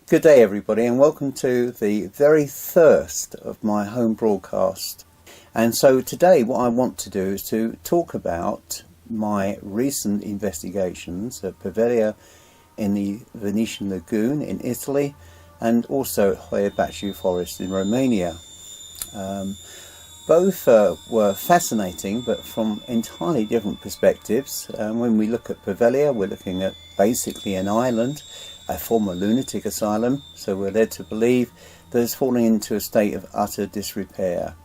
Good day everybody, and welcome to the very first of my home broadcast. And so today what I want to do is to talk about my recent investigations at Poveglia in the Venetian lagoon in Italy, and also Hoia Baciu forest in Romania. Both were fascinating, but from entirely different perspectives. When we look at Poveglia, we're looking at basically an island, a former lunatic asylum, so we're led to believe that it's falling into a state of utter disrepair.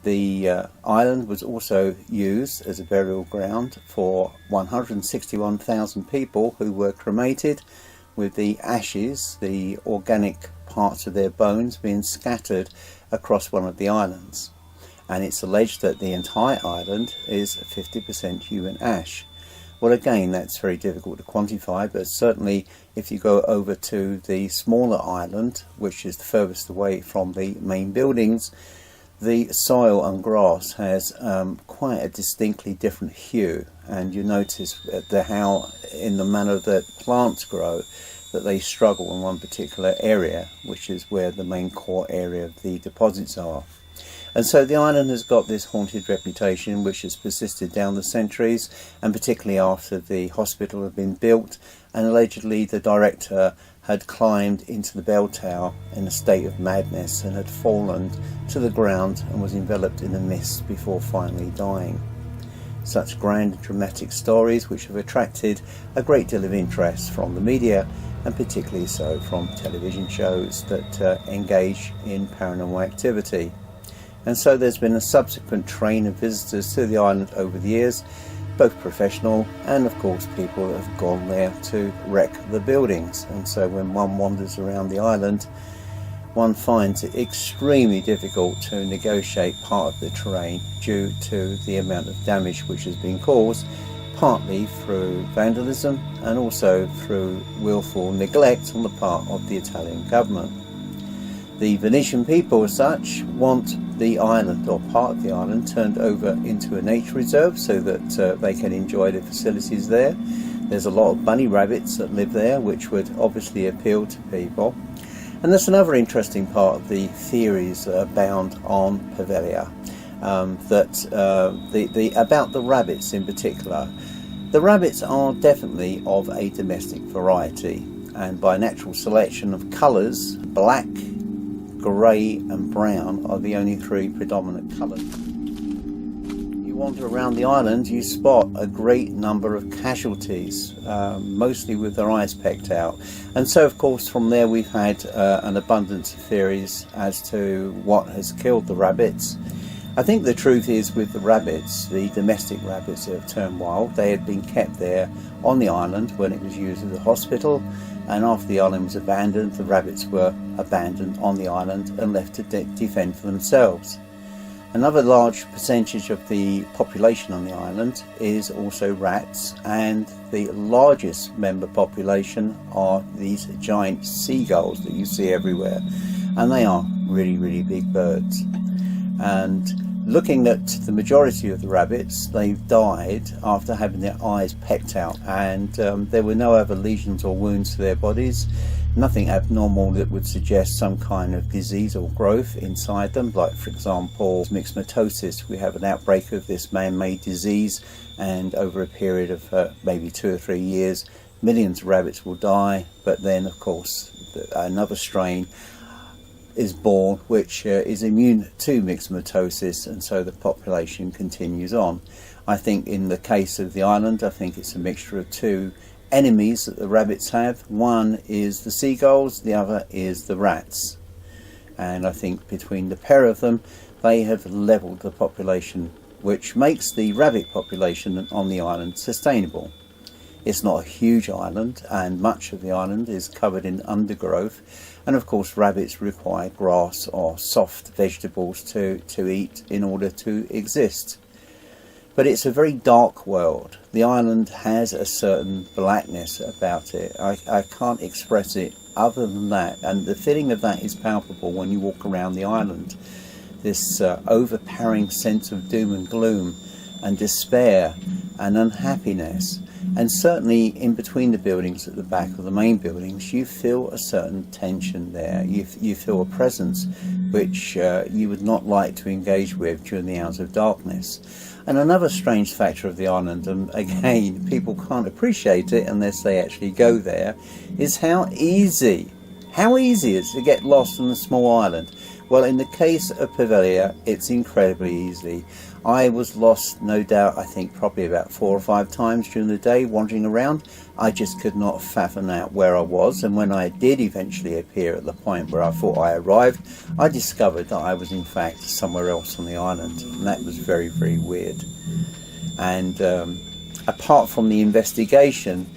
The island was also used as a burial ground for 161,000 people who were cremated, with the ashes, the organic parts of their bones, being scattered across one of the islands. And it's alleged that the entire island is 50% human ash. Well, again, that's very difficult to quantify, but certainly if you go over to the smaller island, which is the furthest away from the main buildings, the soil and grass has quite a distinctly different hue, and you notice how in the manner that plants grow that they struggle in one particular area, which is where the main core area of the deposits are. And so the island has got this haunted reputation which has persisted down the centuries, and particularly after the hospital had been built, and allegedly the director had climbed into the bell tower in a state of madness and had fallen to the ground and was enveloped in a mist before finally dying. Such grand and dramatic stories which have attracted a great deal of interest from the media, and particularly so from television shows that engage in paranormal activity. And so there's been a subsequent train of visitors to the island over the years, both professional and of course people that have gone there to wreck the buildings. And so when one wanders around the island, one finds it extremely difficult to negotiate part of the terrain due to the amount of damage which has been caused, partly through vandalism and also through willful neglect on the part of the Italian government. The Venetian people as such want the island, or part of the island, turned over into a nature reserve so that they can enjoy the facilities there. There's a lot of bunny rabbits that live there, which would obviously appeal to people. And that's another interesting part of the theories that abound on Poveglia, about the rabbits in particular. The rabbits are definitely of a domestic variety, and by natural selection of colours, black, grey and brown are the only three predominant colours. You wander around the island, you spot a great number of casualties, mostly with their eyes pecked out. And so of course from there we've had an abundance of theories as to what has killed the rabbits. I think the truth is, with the rabbits, the domestic rabbits that have turned wild, they had been kept there on the island when it was used as a hospital, and after the island was abandoned, the rabbits were abandoned on the island and left to defend for themselves. Another large percentage of the population on the island is also rats, and the largest member population are these giant seagulls that you see everywhere, and they are really, really big birds. And looking at the majority of the rabbits, they've died after having their eyes pecked out, and there were no other lesions or wounds to their bodies, nothing abnormal that would suggest some kind of disease or growth inside them, like for example myxomatosis. We have an outbreak of this man-made disease, and over a period of maybe 2 or 3 years, millions of rabbits will die, but then of course another strain is born which is immune to myxomatosis, and so the population continues on. I think in the case of the island, I think it's a mixture of two enemies that the rabbits have. One is the seagulls, the other is the rats, and I think between the pair of them they have levelled the population, which makes the rabbit population on the island sustainable. It's not a huge island, and much of the island is covered in undergrowth, and of course rabbits require grass or soft vegetables to eat in order to exist. But it's a very dark world. The island has a certain blackness about it. I can't express it other than that, and the feeling of that is palpable when you walk around the island. This overpowering sense of doom and gloom and despair and unhappiness. And certainly in between the buildings at the back of the main buildings, you feel a certain tension there. You feel a presence which you would not like to engage with during the hours of darkness. And another strange factor of the island, and again, people can't appreciate it unless they actually go there, is how easy it is to get lost on a small island. Well, in the case of Poveglia, it's incredibly easy. I was lost, no doubt, I think probably about 4 or 5 times during the day wandering around. I just could not fathom out where I was, and when I did eventually appear at the point where I thought I arrived, I discovered that I was in fact somewhere else on the island, and that was very, very weird. And apart from the investigation,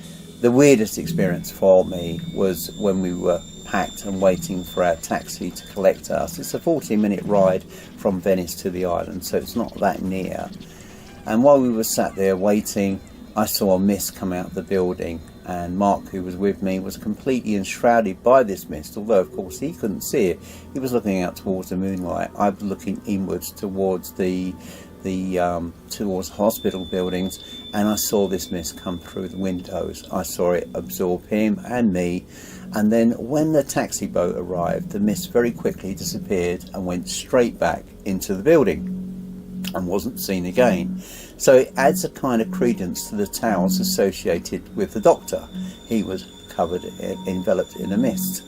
the weirdest experience for me was when we were packed and waiting for our taxi to collect us. It's a 40-minute ride from Venice to the island, so it's not that near. And while we were sat there waiting, I saw a mist come out of the building, and Mark, who was with me, was completely enshrouded by this mist, although of course he couldn't see it. He was looking out towards the moonlight. I was looking inwards towards towards hospital buildings, and I saw this mist come through the windows. I saw it absorb him and me, and then when the taxi boat arrived, the mist very quickly disappeared and went straight back into the building and wasn't seen again. So it adds a kind of credence to the tales associated with the doctor. He was enveloped in a mist.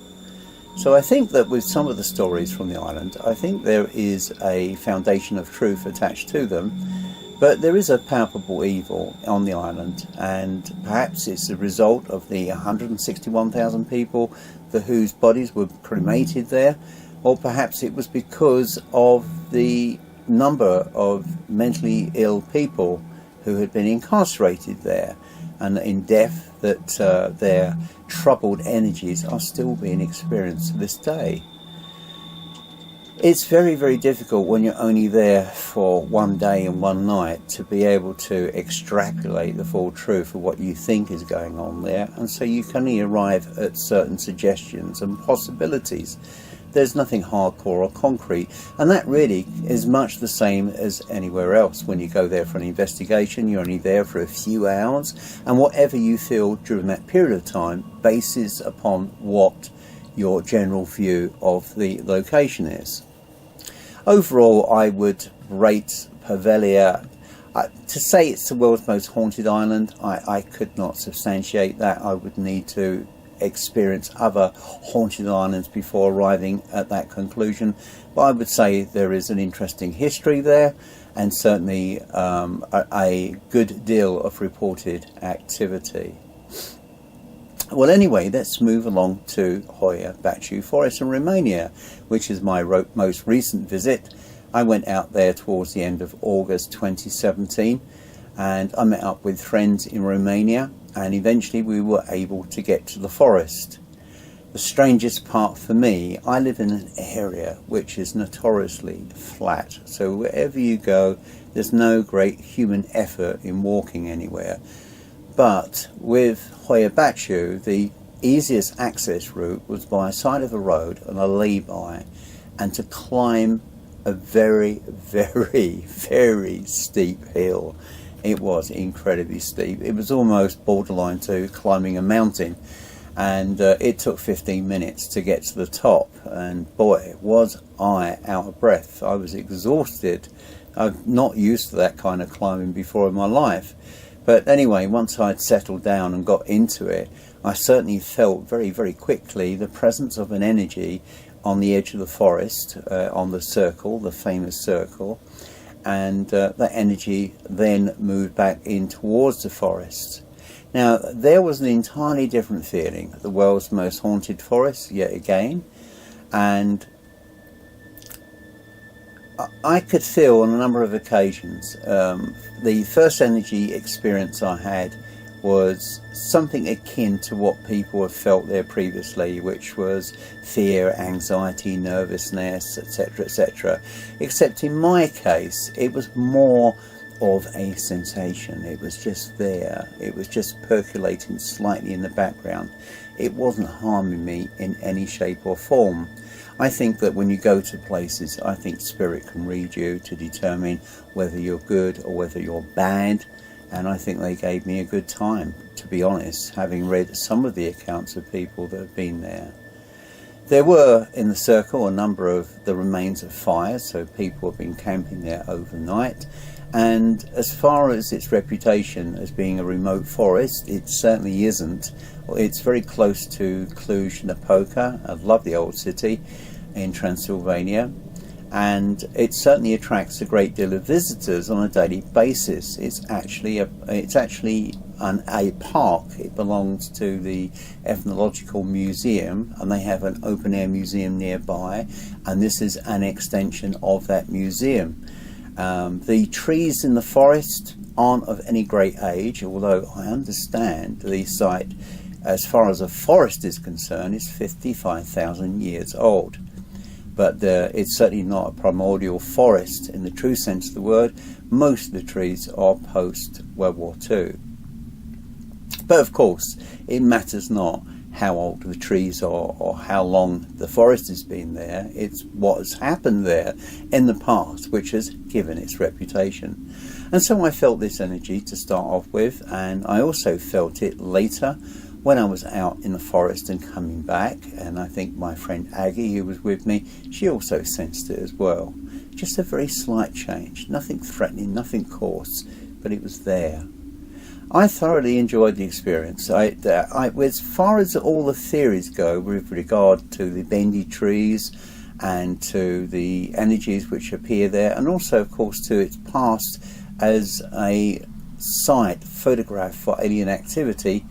So I think that with some of the stories from the island, I think there is a foundation of truth attached to them, but there is a palpable evil on the island, and perhaps it's the result of the 161,000 people whose bodies were cremated there, or perhaps it was because of the number of mentally ill people who had been incarcerated there, and in death that their troubled energies are still being experienced to this day. It's very, very difficult when you're only there for one day and one night to be able to extrapolate the full truth of what you think is going on there, and so you can only arrive at certain suggestions and possibilities. There's nothing hardcore or concrete, and that really is much the same as anywhere else. When you go there for an investigation, you're only there for a few hours, and whatever you feel during that period of time bases upon what your general view of the location is. Overall, I would rate Poveglia, to say it's the world's most haunted island, I could not substantiate that. I would need to experience other haunted islands before arriving at that conclusion, but I would say there is an interesting history there, and certainly a good deal of reported activity. Well, anyway, let's move along to Hoia Baciu Forest in Romania, which is my most recent visit. I went out there towards the end of August 2017, and I met up with friends in Romania, and eventually we were able to get to the forest. The strangest part for me, I live in an area which is notoriously flat, so wherever you go there's no great human effort in walking anywhere. But with Hoia Baciu, the easiest access route was by a side of a road and a lay-by, and to climb a very, very, very steep hill. It was incredibly steep. It was almost borderline to climbing a mountain, and it took 15 minutes to get to the top, and boy, was I out of breath. I was exhausted. I'm not used to that kind of climbing before in my life. But anyway, once I'd settled down and got into it, I certainly felt very, very quickly the presence of an energy on the edge of the forest, on the circle, the famous circle, and that energy then moved back in towards the forest. Now, there was an entirely different feeling, the world's most haunted forest, yet again, and I could feel on a number of occasions. The first energy experience I had was something akin to what people have felt there previously, which was fear, anxiety, nervousness, etc., etc. Except in my case, it was more of a sensation. It was just there. It was just percolating slightly in the background. It wasn't harming me in any shape or form. I think that when you go to places, I think spirit can read you to determine whether you're good or whether you're bad. and I think they gave me a good time, to be honest, having read some of the accounts of people that have been there. There were in the circle a number of the remains of fires, so people have been camping there overnight. And as far as its reputation as being a remote forest, it certainly isn't. It's very close to Cluj-Napoca, a lovely old city in Transylvania, and it certainly attracts a great deal of visitors on a daily basis. It's actually a park. It belongs to the Ethnological Museum, and they have an open air museum nearby, and this is an extension of that museum. The trees in the forest aren't of any great age, although I understand the site, as far as a forest is concerned, is 55,000 years old. But it's certainly not a primordial forest in the true sense of the word. Most of the trees are post World War II. But of course, it matters not how old the trees are or how long the forest has been there. It's what has happened there in the past which has given its reputation. And so I felt this energy to start off with, and I also felt it later when I was out in the forest and coming back, and I think my friend Aggie, who was with me, she also sensed it as well. Just a very slight change, nothing threatening, nothing coarse, but it was there. I thoroughly enjoyed the experience. As far as all the theories go with regard to the bendy trees and to the energies which appear there, and also of course to its past as a site photograph for alien activity,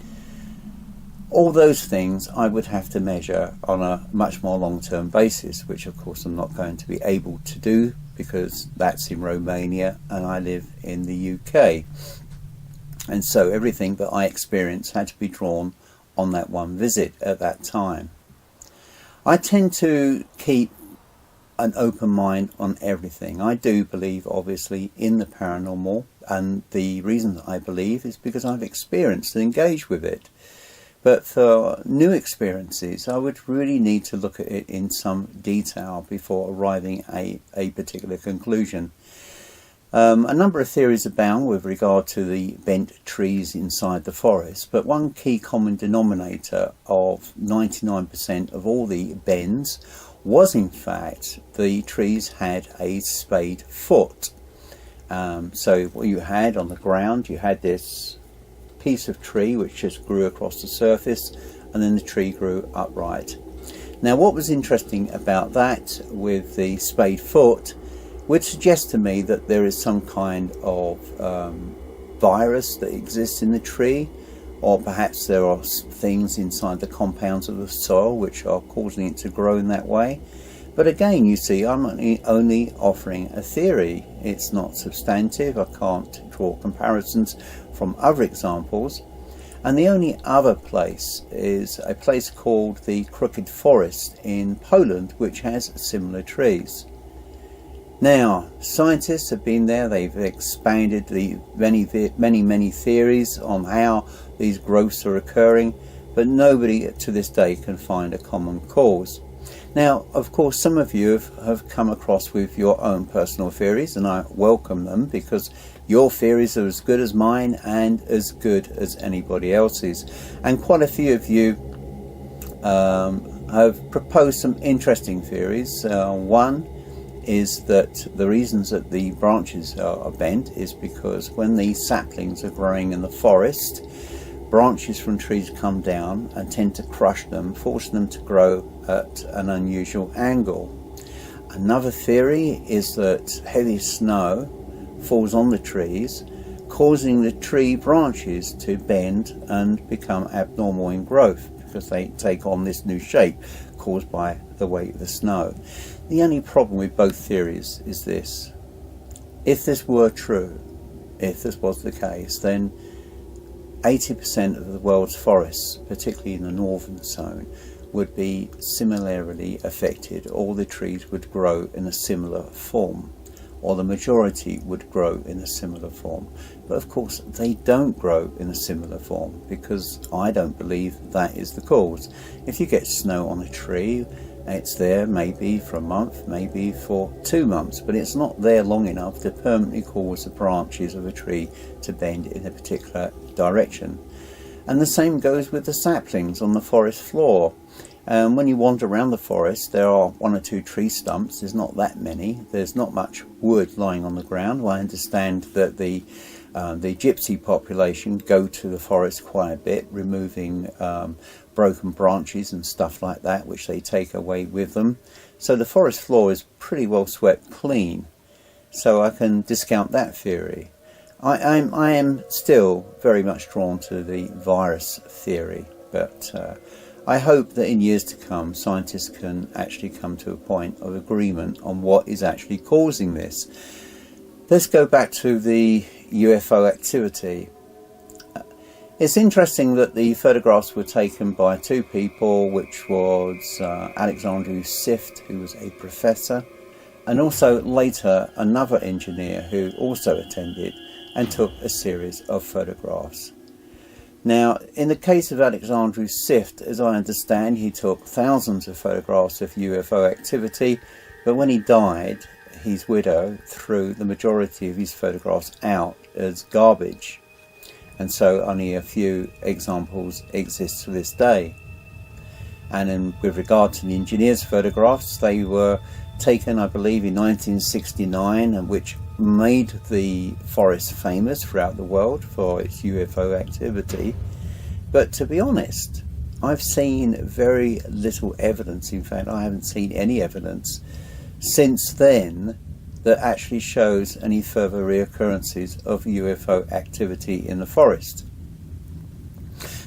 all those things I would have to measure on a much more long-term basis, which of course I'm not going to be able to do because that's in Romania and I live in the UK. And so everything that I experienced had to be drawn on that one visit at that time. I tend to keep an open mind on everything. I do believe obviously in the paranormal, and the reason that I believe is because I've experienced and engaged with it. But for new experiences, I would really need to look at it in some detail before arriving at a particular conclusion. A number of theories abound with regard to the bent trees inside the forest, but one key common denominator of 99% of all the bends was in fact the trees had a spade foot. So what you had on the ground, you had this piece of tree which just grew across the surface, and then the tree grew upright. Now what was interesting about that with the spade foot would suggest to me that there is some kind of virus that exists in the tree, or perhaps there are things inside the compounds of the soil which are causing it to grow in that way. But again, you see, I'm only offering a theory. It's not substantive. I can't draw comparisons from other examples. And the only other place is a place called the Crooked Forest in Poland, which has similar trees. Now, scientists have been there. They've expanded the many theories on how these growths are occurring, but nobody to this day can find a common cause. Now, of course, some of you have come across with your own personal theories, and I welcome them because your theories are as good as mine and as good as anybody else's. And quite a few of you have proposed some interesting theories. One is that the reasons that the branches are bent is because when the saplings are growing in the forest, branches from trees come down and tend to crush them, forcing them to grow at an unusual angle. Another theory is that heavy snow falls on the trees, causing the tree branches to bend and become abnormal in growth because they take on this new shape caused by the weight of the snow. The only problem with both theories is this: if this were true, if this was the case, then 80% of the world's forests, particularly in the northern zone, would be similarly affected. All the trees would grow in a similar form, or the majority would grow in a similar form. But of course they don't grow in a similar form because I don't believe that is the cause. If you get snow on a tree, It's there maybe for a month, maybe for 2 months, but it's not there long enough to permanently cause the branches of a tree to bend in a particular direction. And the same goes with the saplings on the forest floor. When you wander around the forest, there are 1 or 2 tree stumps. There's not that many. There's not much wood lying on the ground. Well, I understand that the gypsy population go to the forest quite a bit, removing broken branches and stuff like that, which they take away with them. So the forest floor is pretty well swept clean. So I can discount that theory. I am still very much drawn to the virus theory, but I hope that in years to come scientists can actually come to a point of agreement on what is actually causing this. Let's go back to the UFO activity. It's interesting that the photographs were taken by 2 people, which was Alexandru Sift, who was a professor, and also later another engineer who also attended and took a series of photographs. Now, in the case of Alexandru Sift, as I understand, he took thousands of photographs of UFO activity, but when he died, his widow threw the majority of his photographs out as garbage, and so only a few examples exist to this day. And with regard to the engineer's photographs, they were taken, I believe, in 1969, and which made the forest famous throughout the world for its UFO activity. But to be honest, I've seen very little evidence. In fact, I haven't seen any evidence since then that actually shows any further reoccurrences of UFO activity in the forest.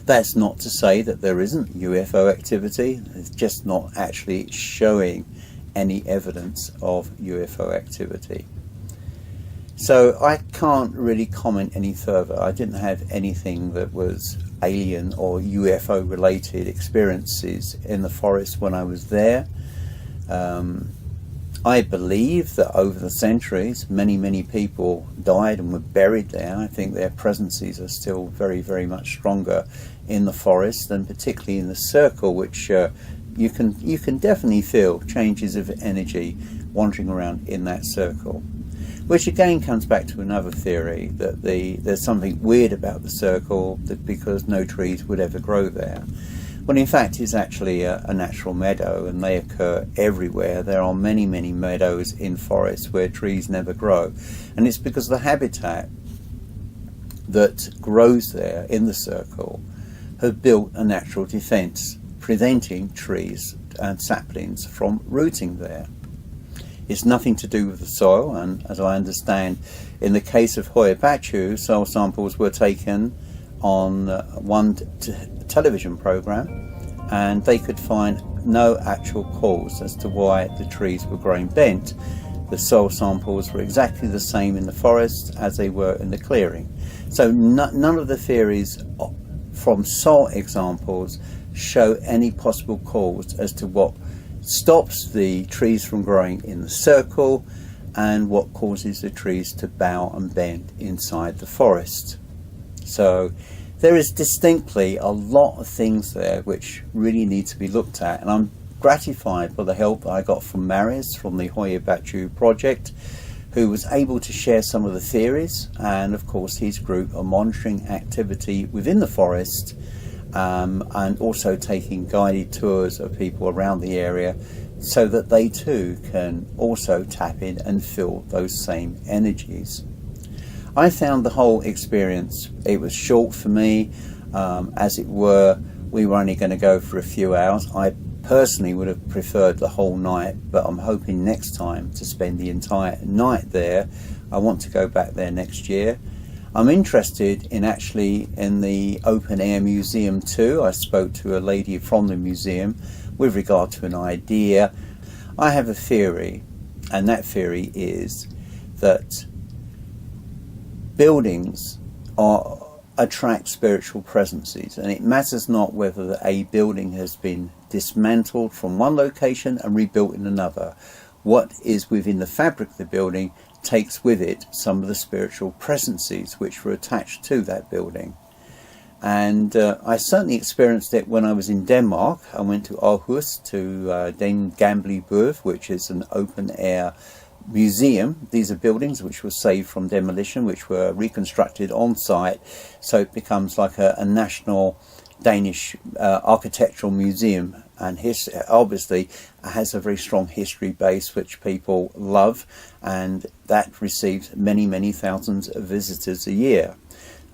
That's not to say that there isn't UFO activity, it's just not actually showing any evidence of UFO activity. So I can't really comment any further. I didn't have anything that was alien or UFO related experiences in the forest when I was there. I believe that over the centuries many people died and were buried there. I think their presences are still very much stronger in the forest, and particularly in the circle, which you can definitely feel changes of energy wandering around in that circle. Which again comes back to another theory, that there's something weird about the circle, that because no trees would ever grow there. When in fact it's actually a natural meadow, and they occur everywhere. There are many meadows in forests where trees never grow, and it's because the habitat that grows there in the circle have built a natural defence, preventing trees and saplings from rooting there. It's nothing to do with the soil, and as I understand, in the case of Hoia Baciu, soil samples were taken on one television program, and they could find no actual cause as to why the trees were growing bent. The soil samples were exactly the same in the forest as they were in the clearing. So none of the theories from soil examples show any possible cause as to what stops the trees from growing in the circle and what causes the trees to bow and bend inside the forest. So there is distinctly a lot of things there which really need to be looked at, and I'm gratified by the help that I got from Marius from the Hoia Baciu project, who was able to share some of the theories, and of course his group are monitoring activity within the forest, and also taking guided tours of people around the area so that they too can also tap in and feel those same energies. I found the whole experience, it was short for me, as it were. We were only going to go for a few hours. I personally would have preferred the whole night, but I'm hoping next time to spend the entire night there. I want to go back there next year. I'm interested in actually in the open air museum too. I spoke to a lady from the museum with regard to an idea. I have a theory, and that theory is that buildings attract spiritual presences, and it matters not whether a building has been dismantled from one location and rebuilt in another. What is within the fabric of the building takes with it some of the spiritual presences which were attached to that building. And I certainly experienced it when I was in Denmark. I went to Aarhus, to Den Gamle Båd, which is an open-air museum. These are buildings which were saved from demolition, which were reconstructed on site, so it becomes like a national Danish architectural museum, and obviously has a very strong history base which people love, and that receives many thousands of visitors a year.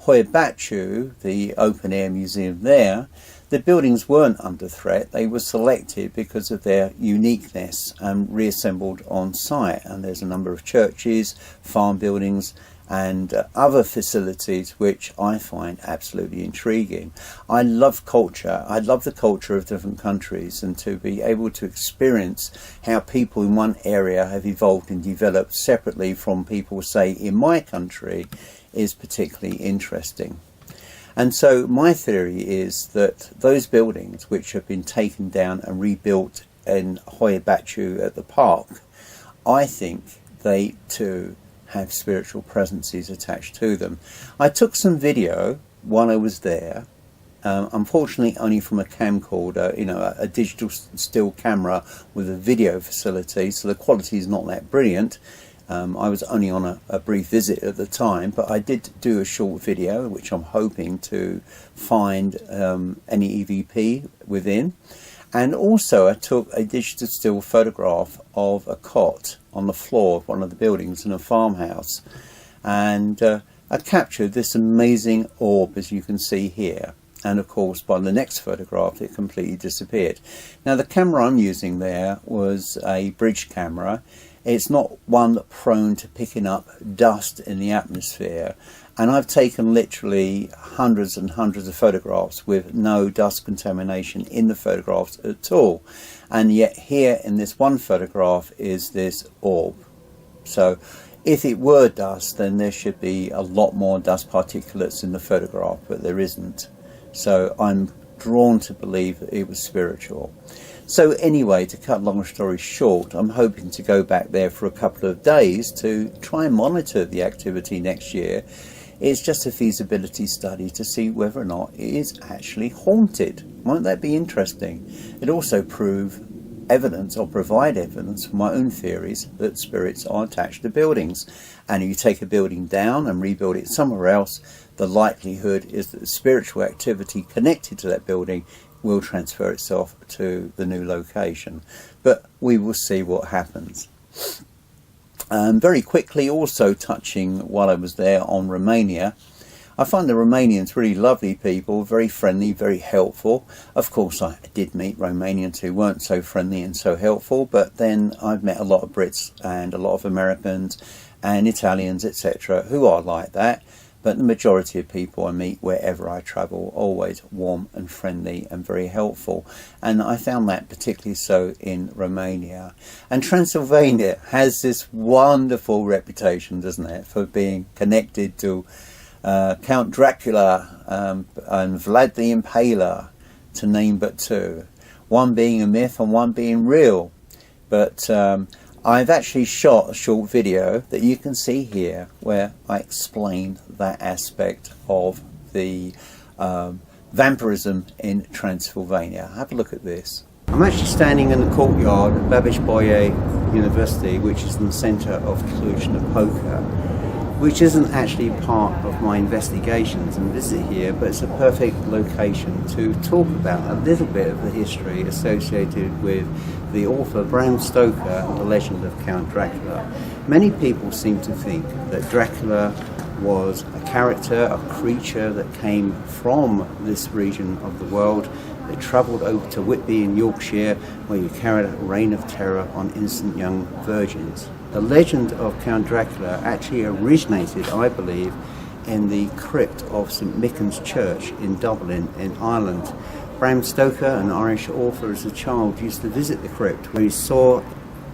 Hoia Baciu, the open-air museum there, the buildings weren't under threat. They were selected because of their uniqueness and reassembled on site. And there's a number of churches, farm buildings, and other facilities which I find absolutely intriguing. I love culture. I love the culture of different countries, and to be able to experience how people in one area have evolved and developed separately from people, say, in my country, is particularly interesting. And so my theory is that those buildings which have been taken down and rebuilt in Hoia Baciu at the park, I think they too have spiritual presences attached to them. I took some video while I was there, unfortunately only from a camcorder, a digital still camera with a video facility, so the quality is not that brilliant. I was only on a brief visit at the time, but I did do a short video which I'm hoping to find any E.V.P within. And also I took a digital still photograph of a cot on the floor of one of the buildings in a farmhouse, and I captured this amazing orb, as you can see here. And of course by the next photograph it completely disappeared. Now the camera I'm using there was a bridge camera. It's not one prone to picking up dust in the atmosphere, and I've taken literally hundreds and hundreds of photographs with no dust contamination in the photographs at all, and yet here in this one photograph is this orb. So if it were dust, then there should be a lot more dust particulates in the photograph, but there isn't. So I'm drawn to believe that it was spiritual. So anyway, to cut a long story short, I'm hoping to go back there for a couple of days to try and monitor the activity next year. It's just a feasibility study to see whether or not it is actually haunted. Won't that be interesting? It also provide evidence for my own theories that spirits are attached to buildings. And if you take a building down and rebuild it somewhere else, the likelihood is that the spiritual activity connected to that building will transfer itself to the new location. But we will see what happens. Very quickly, also touching while I was there on Romania, I find the Romanians really lovely people, very friendly, very helpful. Of course, I did meet Romanians who weren't so friendly and so helpful, but then I've met a lot of Brits and a lot of Americans and Italians, etc., who are like that. But the majority of people I meet wherever I travel are always warm and friendly and very helpful. And I found that particularly so in Romania. And Transylvania has this wonderful reputation, doesn't it, for being connected to Count Dracula and Vlad the Impaler, to name but two. One being a myth and one being real. But I've actually shot a short video that you can see here where I explain that aspect of the vampirism in Transylvania. Have a look at this. I'm actually standing in the courtyard of WWII University, which is in the centre of Cluj-Napoca, which isn't actually part of my investigations and visit here, but it's a perfect location to talk about a little bit of the history associated with the author Bram Stoker and the legend of Count Dracula. Many people seem to think that Dracula was a character, a creature that came from this region of the world. They travelled over to Whitby in Yorkshire, where you carried out a reign of terror on innocent young virgins. The legend of Count Dracula actually originated, I believe, in the crypt of St Michan's Church in Dublin in Ireland. Bram Stoker, an Irish author, as a child used to visit the crypt, where he saw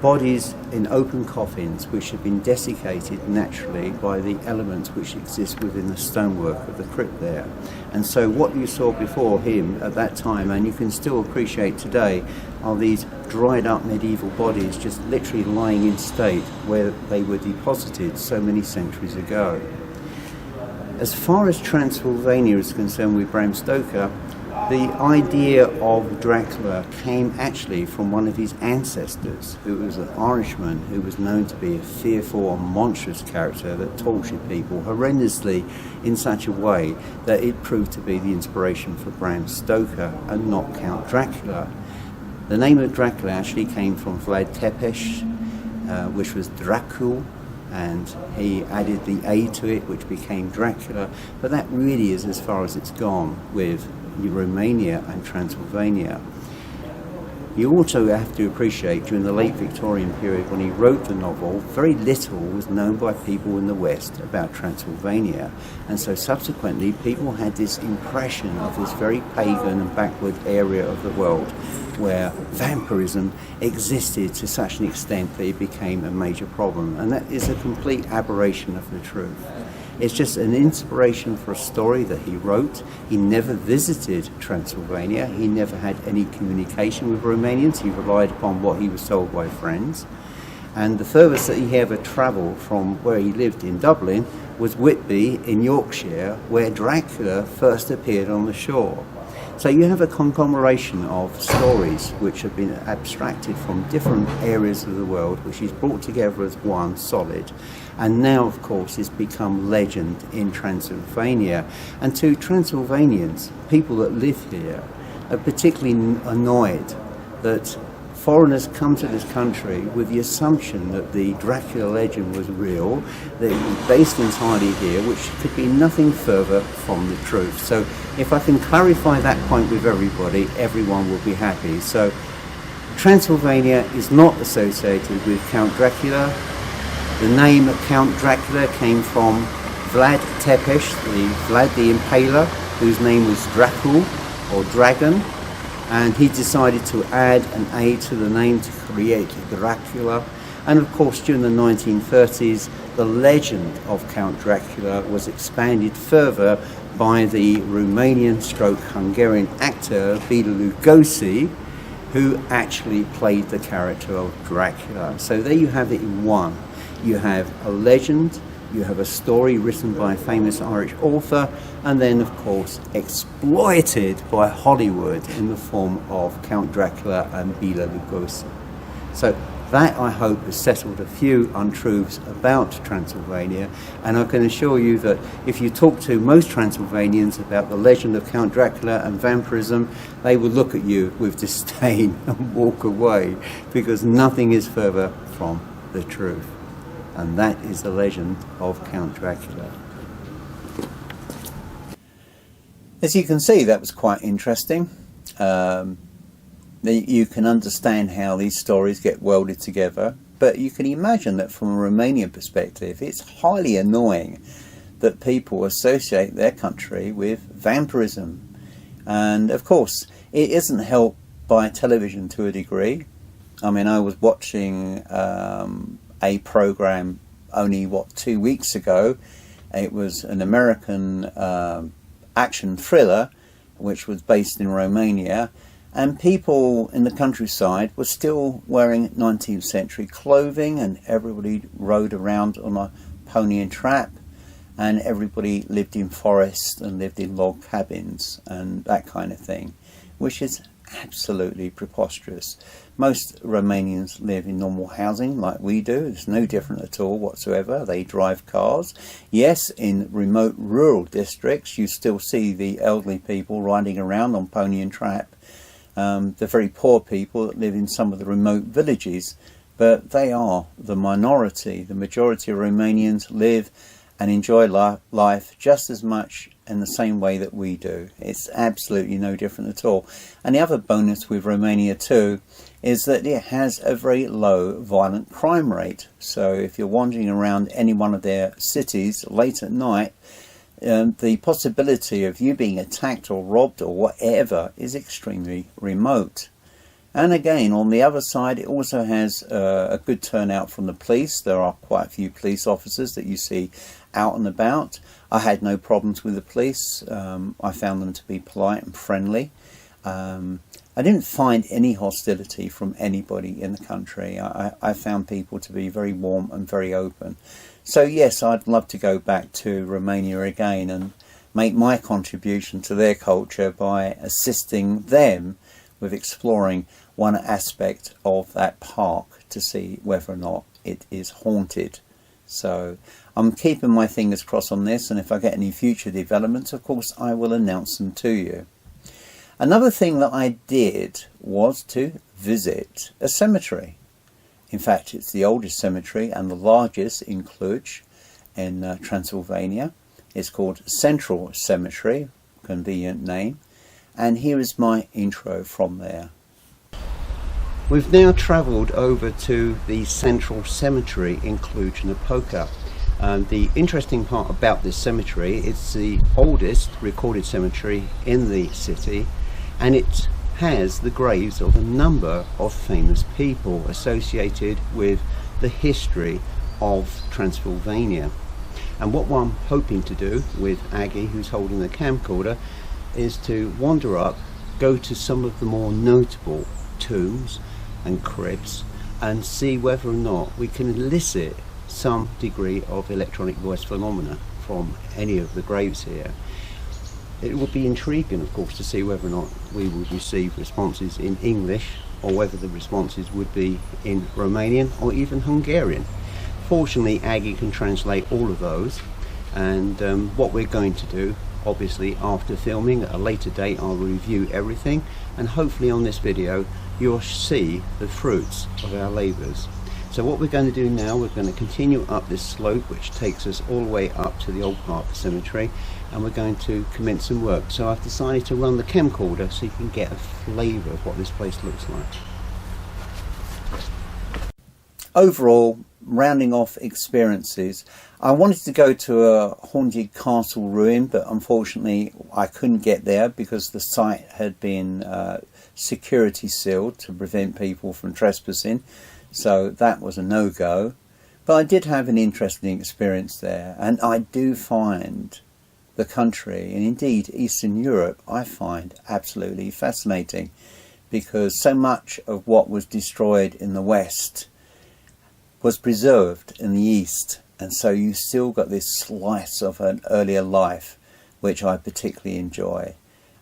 bodies in open coffins which had been desiccated naturally by the elements which exist within the stonework of the crypt there. And so what you saw before him at that time, and you can still appreciate today, are these dried up medieval bodies just literally lying in state where they were deposited so many centuries ago. As far as Transylvania is concerned with Bram Stoker, the idea of Dracula came actually from one of his ancestors, who was an Irishman who was known to be a fearful and monstrous character that tortured people horrendously in such a way that it proved to be the inspiration for Bram Stoker and not Count Dracula. The name of Dracula actually came from Vlad Tepes, which was Dracul, and he added the A to it, which became Dracula, but that really is as far as it's gone with Romania and Transylvania. You also have to appreciate during the late Victorian period when he wrote the novel, very little was known by people in the West about Transylvania, and so subsequently people had this impression of this very pagan and backward area of the world where vampirism existed to such an extent that it became a major problem, and that is a complete aberration of the truth. It's just an inspiration for a story that he wrote. He never visited Transylvania. He never had any communication with Romanians. He relied upon what he was told by friends. And the furthest that he ever travelled from where he lived in Dublin was Whitby in Yorkshire, where Dracula first appeared on the shore. So you have a conglomeration of stories which have been abstracted from different areas of the world, which is brought together as one solid. And now, of course, it's become legend in Transylvania. And to Transylvanians, people that live here, are particularly annoyed that foreigners come to this country with the assumption that the Dracula legend was real, that it was based entirely here, which could be nothing further from the truth. So if I can clarify that point with everybody, everyone will be happy. So Transylvania is not associated with Count Dracula. The name Count Dracula came from Vlad Tepes, Vlad the Impaler, whose name was Dracul, or Dragon, and he decided to add an A to the name to create Dracula. And of course, during the 1930s, the legend of Count Dracula was expanded further by the Romanian/Hungarian actor Bela Lugosi, who actually played the character of Dracula. So there you have it in one. You have a legend, you have a story written by a famous Irish author, and then, of course, exploited by Hollywood in the form of Count Dracula and Bela Lugosi. So that, I hope, has settled a few untruths about Transylvania, and I can assure you that if you talk to most Transylvanians about the legend of Count Dracula and vampirism, they will look at you with disdain and walk away, because nothing is further from the truth. And that is the legend of Count Dracula. As you can see, that was quite interesting. You can understand how these stories get welded together, but you can imagine that from a Romanian perspective, it's highly annoying that people associate their country with vampirism. And of course, it isn't helped by television to a degree. I mean, I was watching a program only 2 weeks ago. It was an American action thriller which was based in Romania, and people in the countryside were still wearing 19th century clothing, and everybody rode around on a pony and trap, and everybody lived in forests and lived in log cabins and that kind of thing, which is absolutely preposterous. Most Romanians live in normal housing like we do. It's no different at all whatsoever. They drive cars. Yes, in remote rural districts you still see the elderly people riding around on pony and trap. The very poor people that live in some of the remote villages, but they are the minority. The majority of Romanians live and enjoy life just as much in the same way that we do. It's absolutely no different at all. And the other bonus with Romania too is that it has a very low violent crime rate. So if you're wandering around any one of their cities late at night, the possibility of you being attacked or robbed or whatever is extremely remote. And again, on the other side, it also has a good turnout from the police. There are quite a few police officers that you see out and about. I had no problems with the police. I found them to be polite and friendly. I didn't find any hostility from anybody in the country. I found people to be very warm and very open. So yes, I'd love to go back to Romania again and make my contribution to their culture by assisting them with exploring one aspect of that park to see whether or not it is haunted. So I'm keeping my fingers crossed on this, and if I get any future developments, of course I will announce them to you. Another thing that I did was to visit a cemetery. In fact, it's the oldest cemetery and the largest in Cluj in Transylvania. It's called Central Cemetery, convenient name, and here is my intro from there. We've now travelled over to the Central Cemetery in Cluj-Napoca. The interesting part about this cemetery, it's the oldest recorded cemetery in the city, and it has the graves of a number of famous people associated with the history of Transylvania. And what I'm hoping to do with Aggie, who's holding the camcorder, is to wander up, go to some of the more notable tombs and crypts, and see whether or not we can elicit some degree of electronic voice phenomena from any of the graves here. It would be intriguing, of course, to see whether or not we would receive responses in English, or whether the responses would be in Romanian or even Hungarian. Fortunately, Aggie can translate all of those, and what we're going to do, obviously after filming at a later date, I'll review everything, and hopefully on this video you'll see the fruits of our labours. So what we're going to do now, we're going to continue up this slope which takes us all the way up to the old Park Cemetery, and we're going to commence some work. So I've decided to run the camcorder so you can get a flavour of what this place looks like. Overall, rounding off experiences, I wanted to go to a haunted castle ruin, but unfortunately I couldn't get there because the site had been security sealed to prevent people from trespassing. So that was a no-go. But I did have an interesting experience there, and I do find the country, and indeed Eastern Europe, I find absolutely fascinating, because so much of what was destroyed in the West was preserved in the East, and so you still got this slice of an earlier life, which I particularly enjoy.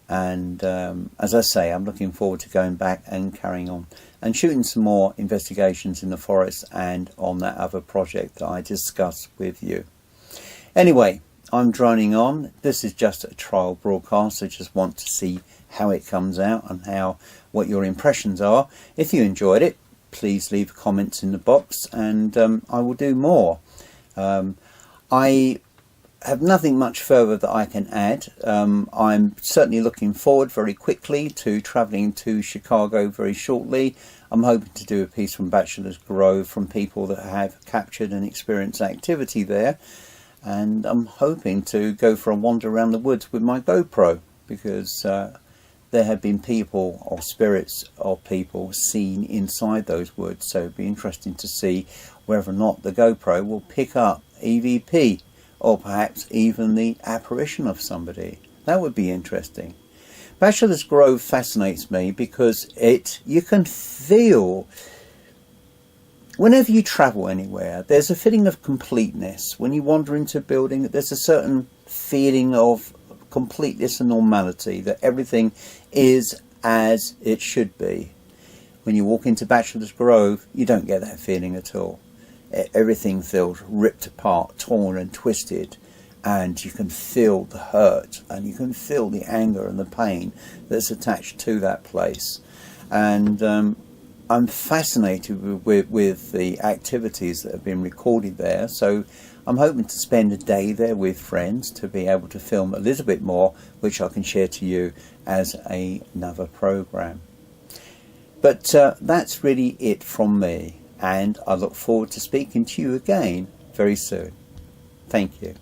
And as I say, I'm looking forward to going back and carrying on and shooting some more investigations in the forest and on that other project that I discussed with you. Anyway, I'm droning on. This is just a trial broadcast. I just want to see how it comes out and what your impressions are. If you enjoyed it, please leave comments in the box, and I will do more. I have nothing much further that I can add. I'm certainly looking forward very quickly to travelling to Chicago very shortly. I'm hoping to do a piece from Bachelor's Grove from people that have captured and experienced activity there, and I'm hoping to go for a wander around the woods with my GoPro, because there have been people or spirits of people seen inside those woods, so it'd be interesting to see whether or not the GoPro will pick up E.V.P, or perhaps even the apparition of somebody. That would be interesting. Bachelor's Grove fascinates me because you can feel, whenever you travel anywhere, there's a feeling of completeness. When you wander into a building, there's a certain feeling of completeness and normality, that everything is as it should be. When you walk into Bachelor's Grove, you don't get that feeling at all. Everything feels ripped apart, torn and twisted, and you can feel the hurt and you can feel the anger and the pain that's attached to that place. And I'm fascinated with the activities that have been recorded there, so I'm hoping to spend a day there with friends to be able to film a little bit more, which I can share to you as another program. But that's really it from me, and I look forward to speaking to you again very soon. Thank you.